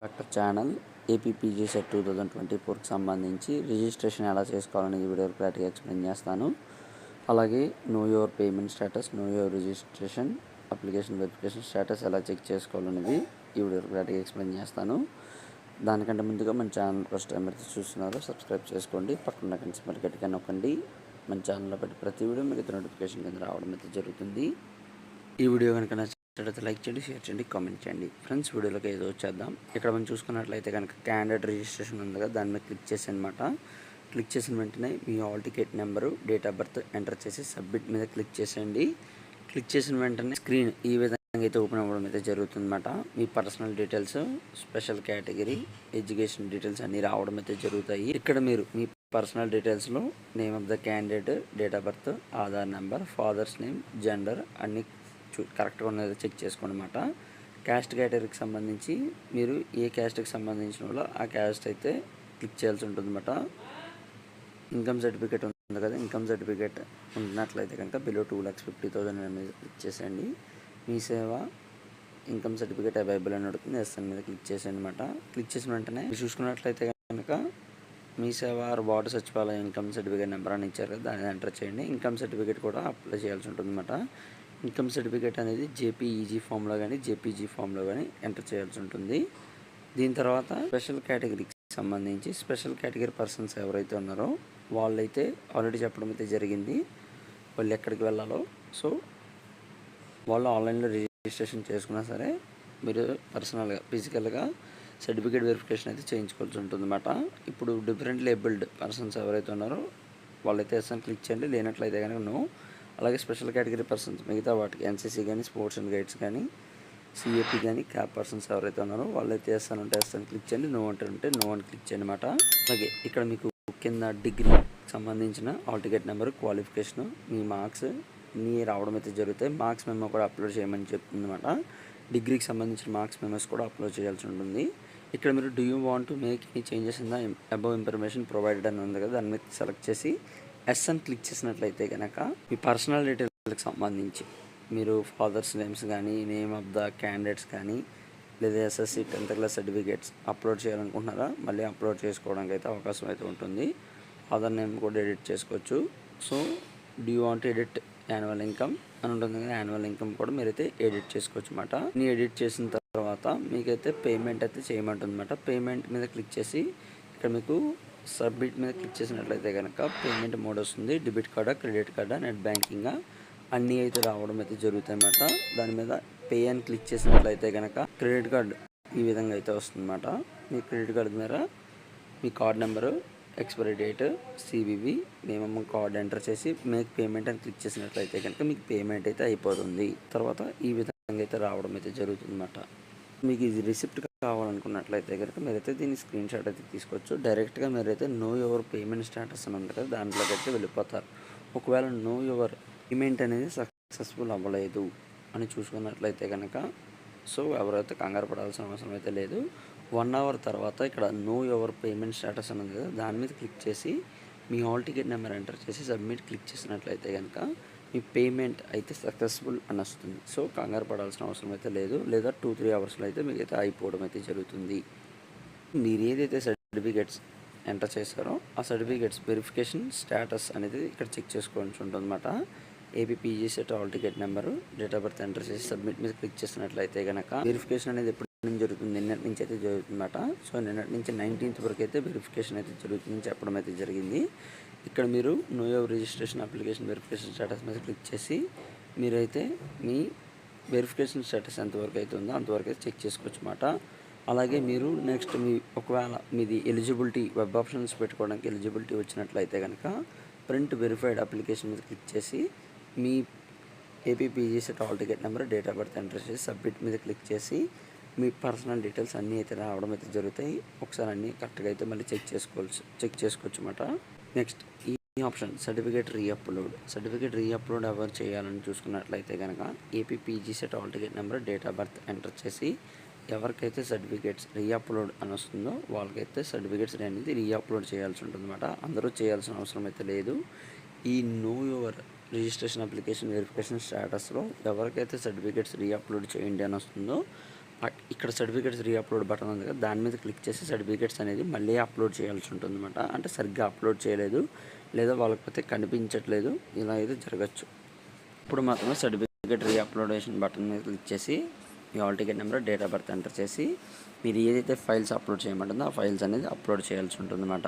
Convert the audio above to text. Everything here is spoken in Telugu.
డాక్టర్ ఛానల్ ఏపీపీజీ సెట్ 2024కి సంబంధించి రిజిస్ట్రేషన్ ఎలా చేసుకోవాలని ఈ వీడియోలో క్లారిటీగా ఎక్స్ప్లెయిన్ చేస్తాను. అలాగే know your payment status, know your registration application verification status ఎలా చెక్ చేసుకోవాలనేది ఈ వీడియోలో క్లారిటీగా ఎక్స్ప్లెయిన్ చేస్తాను. దానికంటే ముందుగా మన ఛానల్ ఫస్ట్ టైం అయితే చూస్తున్నారో సబ్స్క్రైబ్ చేసుకోండి, పక్కన కనిసి మరి గట్టిగా నొక్కండి. మన ఛానల్లో పెట్టి ప్రతి వీడియో మీకు నోటిఫికేషన్ కింద రావడం అయితే జరుగుతుంది. ఈ వీడియో కనుక నచ్చినట్లయితే లైక్ చేయండి, షేర్ చేయండి, కామెంట్ చేయండి. ఫ్రెండ్స్, వీడియోలోకి ఏదో వచ్చేద్దాం. ఇక్కడ మనం చూసుకున్నట్లయితే కనుక క్యాండిడేట్ రిజిస్ట్రేషన్ ఉంది కదా, దాని మీద క్లిక్ చేసి అనమాట. క్లిక్ చేసిన వెంటనే మీ hall ticket number, date of birth enter చేసి సబ్మిట్ మీద క్లిక్ చేసేయండి. క్లిక్ చేసిన వెంటనే స్క్రీన్ ఈ విధంగా అయితే ఓపెన్ అవ్వడం అయితే జరుగుతుందన్నమాట. మీ personal details, special category, education details అన్నీ రావడం అయితే జరుగుతాయి. ఇక్కడ మీరు మీ పర్సనల్ డీటెయిల్స్లో name of the candidate, date of birth, Aadhaar number, father's name, gender అన్నీ కరెక్ట్గా ఉన్నది చెక్ చేసుకోండి అన్నమాట. క్యాస్ట్ కేటగిరీకి సంబంధించి మీరు ఏ క్యాస్ట్కి సంబంధించిన వాళ్ళు ఆ క్యాస్ట్ అయితే క్లిక్ చేయాల్సి ఉంటుందన్నమాట. ఇన్కమ్ సర్టిఫికేట్ ఉంది కదా, ఇన్కమ్ సర్టిఫికేట్ ఉన్నట్లయితే కనుక బిలో 2,50,000 అనేది క్లిక్ చేసేయండి. మీ సేవ ఇన్కమ్ సర్టిఫికేట్ అవైలబుల్ అని అడుగుతుంది, ఎస్ఎన్ మీద క్లిక్ చేసేయండి అనమాట. క్లిక్ చేసిన వెంటనే మీరు చూసుకున్నట్లయితే కనుక మీ సేవ వార్డు సచివాలయం ఇన్కమ్ సర్టిఫికేట్ నెంబర్ అని ఇచ్చారు కదా, దాన్ని ఎంటర్ చేయండి. ఇన్కమ్ సర్టిఫికేట్ కూడా అప్లై చేయాల్సి ఉంటుంది అనమాట. ఇన్కమ్ సర్టిఫికేట్ అనేది జేపీఈజీ ఫామ్లో కానీ జేపీజీ ఫామ్లో కానీ ఎంటర్ చేయాల్సి ఉంటుంది. దీని తర్వాత స్పెషల్ కేటగిరీకి సంబంధించి స్పెషల్ కేటగిరీ పర్సన్స్ ఎవరైతే ఉన్నారో వాళ్ళైతే ఆల్రెడీ చెప్పడం అయితే జరిగింది వాళ్ళు ఎక్కడికి వెళ్ళాలో. సో వాళ్ళు ఆన్లైన్లో రిజిస్ట్రేషన్ చేసుకున్నా సరే మీరు పర్సనల్గా ఫిజికల్గా సర్టిఫికేట్ వెరిఫికేషన్ అయితే చేయించుకోవాల్సి ఉంటుంది అన్నమాట. ఇప్పుడు డిఫరెంట్ లేబుల్డ్ పర్సన్స్ ఎవరైతే ఉన్నారో వాళ్ళైతే ఎస్ఎన్ క్లిక్ చేయండి, లేనట్లయితే కనుక నో. అలాగే స్పెషల్ కేటగిరీ పర్సన్స్ మిగతా వాటికి ఎన్సీసీ కానీ, స్పోర్ట్స్ అండ్ గైడ్స్ కానీ, సిఏపీ కానీ, క్యాప్ పర్సన్స్ ఎవరైతే ఉన్నారో వాళ్ళైతే ఎస్ఎన్ క్లిక్ చేయండి, నో అంటే నో అని క్లిక్ చేయండి అనమాట. అలాగే ఇక్కడ మీకు కింద డిగ్రీ సంబంధించిన హాల్ టికెట్ నెంబర్, క్వాలిఫికేషను, మీ మార్క్స్ అన్నీ రావడం అయితే జరుగుతాయి. మార్క్స్ మెమో కూడా అప్లోడ్ చేయమని చెప్తుంది అనమాట. డిగ్రీకి సంబంధించిన మార్క్స్ మెమోస్ కూడా అప్లోడ్ చేయాల్సి ఉంటుంది. ఇక్కడ మీరు do you want to make any changes in the above information provided అని ఉంది కదా, దాని మీద సెలెక్ట్ చేసి ఎస్ఎన్ క్లిక్ చేసినట్లయితే కనుక మీ పర్సనల్ డీటెయిల్స్కి సంబంధించి మీరు ఫాదర్స్ నేమ్స్ కానీ, నేమ్ ఆఫ్ ద క్యాండిడేట్స్ కానీ, లేదా SSC 10th class certificates upload చేయాలనుకుంటున్నారా, మళ్ళీ అప్లోడ్ చేసుకోవడానికి అయితే అవకాశం అయితే ఉంటుంది. ఫాదర్ నేమ్ కూడా ఎడిట్ చేసుకోవచ్చు. So do you want edit annual income అని ఉంటుంది కదా, యాన్యువల్ ఇన్కమ్ కూడా మీరైతే ఎడిట్ చేసుకోవచ్చు అన్నమాట. అన్ని ఎడిట్ చేసిన తర్వాత మీకైతే పేమెంట్ అయితే చేయమంటుంది అన్నమాట. పేమెంట్ మీద క్లిక్ చేసి ఇక్కడ మీకు సబ్మిట్ మీద క్లిక్ చేసినట్లయితే కనుక పేమెంట్ మోడ్ వస్తుంది. డెబిట్ కార్డా, క్రెడిట్ కార్డా, నెట్ బ్యాంకింగా అన్నీ అయితే రావడం అయితే జరుగుతాయి అన్నమాట. దాని మీద పే అని క్లిక్ చేసినట్లయితే కనుక క్రెడిట్ కార్డ్ ఈ విధంగా అయితే వస్తుందన్నమాట. మీ క్రెడిట్ కార్డు మీద మీ card number, expiry date, CVV, minimum card enter చేసి మేక్ పేమెంట్ అని క్లిక్ చేసినట్లయితే కనుక మీకు పేమెంట్ అయితే అయిపోతుంది. తర్వాత ఈ విధంగా అయితే రావడం అయితే జరుగుతుంది అన్నమాట. మీకు ఇది రిసిప్ట్ కావాలనుకున్నట్లయితే కనుక మీరైతే దీన్ని స్క్రీన్ షాట్ అయితే తీసుకోవచ్చు. డైరెక్ట్గా మీరైతే నో యువర్ పేమెంట్ స్టేటస్ అని ఉంది కదా, దాంట్లోకి అయితే వెళ్ళిపోతారు. ఒకవేళ నో యువర్ పేమెంట్ అనేది సక్సెస్ఫుల్ అవ్వలేదు అని చూసుకున్నట్లయితే కనుక సో ఎవరైతే కంగారు పడాల్సిన అవసరం అయితే లేదు. 1 hour తర్వాత ఇక్కడ నో యువర్ పేమెంట్ స్టేటస్ అని ఉంది కదా, దాని మీద క్లిక్ చేసి మీ హాల్ టికెట్ నెంబర్ ఎంటర్ చేసి సబ్మిట్ క్లిక్ చేసినట్లయితే కనుక మీ పేమెంట్ అయితే సక్సెస్ఫుల్ అని వస్తుంది. సో కంగారు పడాల్సిన అవసరం అయితే లేదు. లేదా 2-3 అవర్స్లో అయితే మీకు అయితే అయిపోవడం అయితే జరుగుతుంది. మీరు ఏదైతే సర్టిఫికేట్స్ ఎంటర్ చేశారో ఆ సర్టిఫికేట్స్ వెరిఫికేషన్ స్టేటస్ అనేది ఇక్కడ చెక్ చేసుకోవాల్సి ఉంటుంది అన్నమాట. APPG CET hall ticket number, date of birth enter చేసి సబ్మిట్ మీద క్లిక్ చేసినట్లయితే కనుక వెరిఫికేషన్ అనేది ఎప్పుడు నుంచి జరుగుతుంది, నిన్నటి నుంచి అయితే జరుగుతుందన్నమాట. సో నిన్నటి నుంచి 19th వరకు అయితే వెరిఫికేషన్ అయితే జరుగుతుందని చెప్పడం అయితే జరిగింది. ఇక్కడ మీరు know your registration application verification status మీద క్లిక్ చేసి మీరైతే మీ వెరిఫికేషన్ స్టేటస్ ఎంతవరకు అయితే ఉందో అంతవరకు అయితే చెక్ చేసుకోవచ్చు అన్నమాట. అలాగే మీరు నెక్స్ట్ ఒకవేళ మీది ఎలిజిబిలిటీ వెబ్ ఆప్షన్స్ పెట్టుకోవడానికి ఎలిజిబిలిటీ వచ్చినట్లయితే కనుక ప్రింట్ వెరిఫైడ్ అప్లికేషన్ మీద క్లిక్ చేసి మీ APPG CET hall ticket number, date of birth enter చేసి సబ్మిట్ మీద క్లిక్ చేసి మీ పర్సనల్ డీటెయిల్స్ అన్నీ అయితే రావడం అయితే జరుగుతాయి. ఒకసారి అన్నీ కరెక్ట్గా అయితే మళ్ళీ చెక్ చేసుకోవచ్చు అన్నమాట. నెక్స్ట్ ఈ ఆప్షన్ సర్టిఫికేట్ రీఅప్లోడ్ ఎవరు చేయాలని చూసుకున్నట్లయితే కనుక APPG CET hall ticket number, date of birth enter చేసి ఎవరికైతే సర్టిఫికేట్స్ రీఅప్లోడ్ అని వస్తుందో వాళ్ళకైతే సర్టిఫికేట్స్ అనేది రీఅప్లోడ్ చేయాల్సి ఉంటుంది అన్నమాట. అందరూ చేయాల్సిన అవసరం అయితే లేదు. ఈ know your registration application verification స్టేటస్లో ఎవరికైతే సర్టిఫికేట్స్ రీఅప్లోడ్ చేయండి అని వస్తుందో ఇక్కడ సర్టిఫికేట్స్ రీ అప్లోడ్ బటన్ ఉంది కదా, దాని మీద క్లిక్ చేసి సర్టిఫికేట్స్ అనేది మళ్ళీ అప్లోడ్ చేయాల్సి ఉంటుంది అనమాట. అంటే సరిగ్గా అప్లోడ్ చేయలేదు లేదా వాళ్ళకపోతే కనిపించట్లేదు, ఇలా అయితే జరగచ్చు. ఇప్పుడు మాత్రమే సర్టిఫికేట్ రీ అప్లోడేషన్ బటన్ మీద క్లిక్ చేసి మీ hall ticket number, date of birth enter చేసి మీరు ఏదైతే ఫైల్స్ అప్లోడ్ చేయమంటుందో ఆ ఫైల్స్ అనేది అప్లోడ్ చేయాల్సి ఉంటుంది అన్నమాట.